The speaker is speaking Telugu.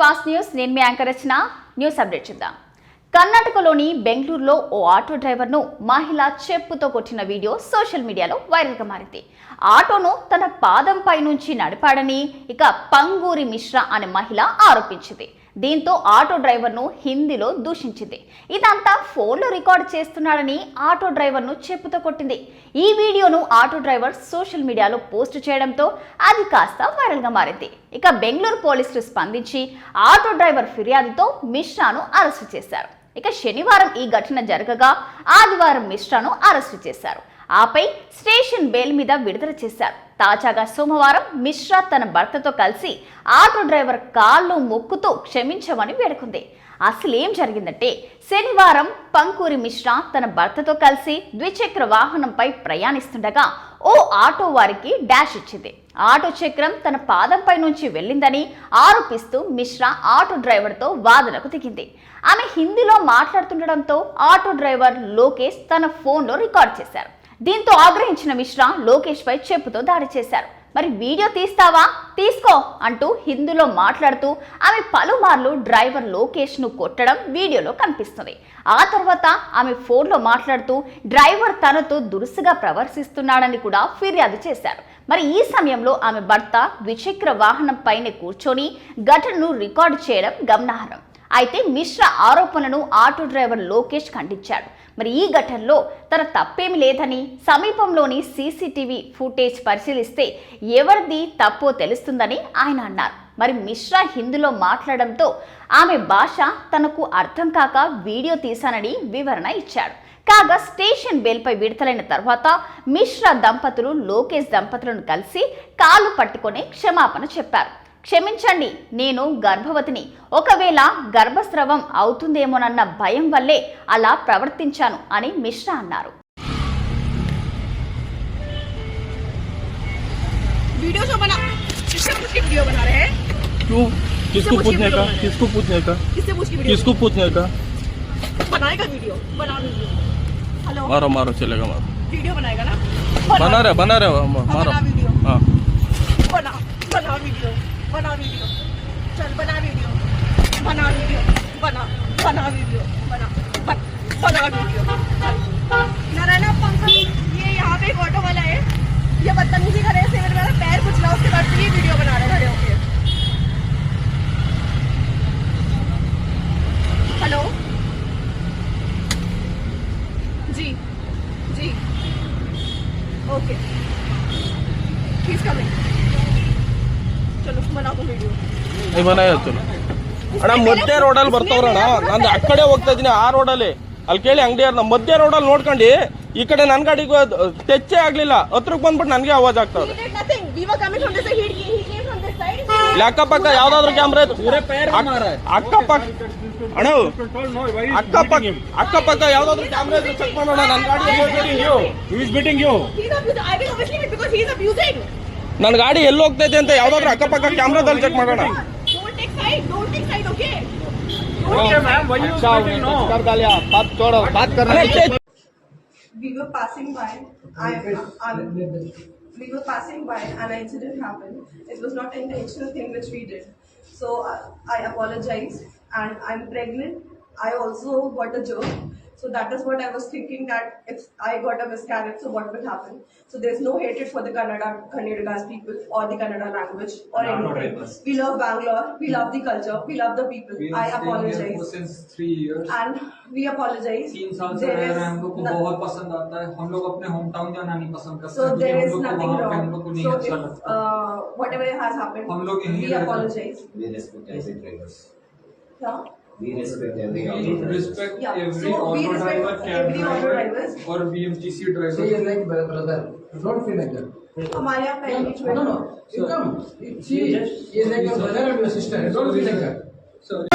ఫాస్ట్ న్యూస్ నేను మీ యాంకర్ రచన న్యూస్ అప్డేట్ చేద్దాం. కర్ణాటకలోని బెంగళూరులో ఓ ఆటో డ్రైవర్ను మహిళ చెప్పుతో కొట్టిన వీడియో సోషల్ మీడియాలో వైరల్గా మారింది. ఆటోను తన పాదంపై నుంచి నడిపాడని ఇక పంగూరి మిశ్రా అనే మహిళ ఆరోపించింది. దీంతో ఆటో డ్రైవర్ను హిందీలో దూషించింది. ఇదంతా ఫోన్లో రికార్డు చేస్తున్నాడని ఆటో డ్రైవర్ను చెప్పుతో కొట్టింది. ఈ వీడియోను ఆటో డ్రైవర్ సోషల్ మీడియాలో పోస్ట్ చేయడంతో అది కాస్త వైరల్గా మారింది. ఇక బెంగళూరు పోలీసులు స్పందించి ఆటో డ్రైవర్ ఫిర్యాదుతో మిశ్రాను అరెస్టు చేశారు. ఇక శనివారం ఈ ఘటన జరగగా ఆదివారం మిశ్రాను అరెస్టు చేశారు. ఆపై స్టేషన్ బెయిల్ మీద విడుదల చేశారు. తాజాగా సోమవారం మిశ్రా తన భర్తతో కలిసి ఆటో డ్రైవర్ కాళ్ళు మొక్కుతూ క్షమించమని వేడుకుంది. అసలేం జరిగిందంటే శనివారం పంకూరి మిశ్రా తన భర్తతో కలిసి ద్విచక్ర వాహనంపై ప్రయాణిస్తుండగా ఓ ఆటో వారికి డాష్ ఇచ్చింది. ఆటో చక్రం తన పాదంపై నుంచి వెళ్ళిందని ఆరోపిస్తూ మిశ్రా ఆటో డ్రైవర్తో వాదనకు దిగింది. ఆమె హిందీలో మాట్లాడుతుండడంతో ఆటో డ్రైవర్ లోకేష్ తన ఫోన్లో రికార్డ్ చేశారు. దీంతో ఆగ్రహించిన మిశ్రా లోకేష్ పై చెప్పుతో దాడి చేశారు. మరి వీడియో తీస్తావా, తీసుకో అంటూ హిందీలో మాట్లాడుతూ ఆమె పలుమార్లు డ్రైవర్ లోకేష్ ను కొట్టడం వీడియోలో కనిపిస్తుంది. ఆ తర్వాత ఆమె ఫోన్లో మాట్లాడుతూ డ్రైవర్ తనతో దురుసుగా ప్రవర్తిస్తున్నాడని కూడా ఫిర్యాదు చేశారు. మరి ఈ సమయంలో ఆమె భర్త ద్విచక్ర వాహనం పైన కూర్చొని ఘటనను రికార్డు చేయడం గమనార్హం. అయితే మిశ్రా ఆరోపణలను ఆటో డ్రైవర్ లోకేష్ ఖండించాడు. మరి ఈ ఘటనలో తన తప్పేమి లేదని సమీపంలోని సీసీటీవీ ఫుటేజ్ పరిశీలిస్తే ఎవరిది తప్పో తెలుస్తుందని ఆయన అన్నారు. మరి మిశ్రా హిందీలో మాట్లాడడంతో ఆమె భాష తనకు అర్థం కాక వీడియో తీశానని వివరణ ఇచ్చాడు. కాగా స్టేషన్ బెయిల్పై విడుదలైన తర్వాత మిశ్రా దంపతులు లోకేష్ దంపతులను కలిసి కాళ్ళు పట్టుకొని క్షమాపణ చెప్పారు. క్షమించండి, నేను గర్భవతిని, ఒకవేళ గర్భస్రావం అవుతుందేమోనన్న భయం వల్లే అలా ప్రవర్తించాను అని మిశ్రా అన్నారు. मारो चलेगा मारो वीडियो बनाएगा ना बना रहे मारो हाँ बना वीडियो चल बना वीडियो बना वीडियो नारायणा पंकज ये यहाँ पे एक ऑटो वाला है, ये बदतमीजी करे से मेरा पैर कुचला, उसके बाद ये वीडियो बना रहे खड़े होके। हेलो जी जी ओके प्लीज कमिंग चलो बना दो वीडियो नहीं बनाया चलो ಅಣ್ಣ ಮಧ್ಯ ರೋಡಲ್ಲಿ ಬರ್ತಾವ್ರಣ್ಣ, ನಾನು ಆ ಕಡೆ ಹೋಗ್ತಾ ಇದೀನಿ, ಆ ರೋಡಲ್ಲಿ ಅಲ್ಲಿ ಕೇಳಿ ಅಂಗಡಿ ಮಧ್ಯ ರೋಡಲ್ಲಿ ನೋಡ್ಕೊಂಡು ಈ ಕಡೆ ನನ್ನ ಗಾಡಿಗೆ ಟಚ್ಚೇ ಆಗ್ಲಿಲ್ಲ, ಹತ್ರಕ್ಕೆ ಬಂದ್ಬಿಟ್ಟು ನನಗೆ ಆವಾಜ್ ಆಗ್ತಾವ್ರೆ. ಅಕ್ಕಪಕ್ಕ ಯಾವ್ದಾದ್ರು ಕ್ಯಾಮ್ರಾ ಅಕ್ಕಪಕ್ಕ ಅಣ್ಣ ಅಕ್ಕಪಕ್ಕ ಯಾವ್ದಾದ್ರು ಕ್ಯಾಮ್ರಾ ಇದ್ರೆ ಚೆಕ್ ಮಾಡೋಣ. ನನ್ನ ಗಾಡಿ ನನ್ನ ಗಾಡಿ ಎಲ್ಲಿ ಹೋಗ್ತೈತೆ ಅಂತ ಯಾವ್ದಾದ್ರು ಅಕ್ಕಪಕ್ಕ ಕ್ಯಾಮ್ರಾದಲ್ಲಿ ಚೆಕ್ ಮಾಡೋಣ. We were passing by. We were passing by, and an incident happened. It was not an intentional thing which we did. So I apologize. And I'm pregnant. I also got a germ. So that is what I was thinking, that if I got a miscarriage, so what will happen? So there's no hatred for the Kannadigas people or the Kannada language or anything. We love Bangalore, we love the culture, we love the people. I apologize. Since 3 years. And we apologize. 3 साल से रह रहे हैं, हम लोग को बहुत पसंद आता है. हम लोग अपने होम टाउन जाना नहीं पसंद करते. So there is हम nothing लोग wrong. को नहीं So अच्छा if लगता. whatever has happened, हम लोग यहीं we apologize. We respect every drivers. Yeah. We respect every We auto driver. respect Yeah. every So we auto respect driver, cab every auto driver drivers. or BMTC driver. Say it like brother. Don't feel like that. हमारे यहाँ पहले No. You come. She is like your brother and your sister. Don't feel like that. Sorry.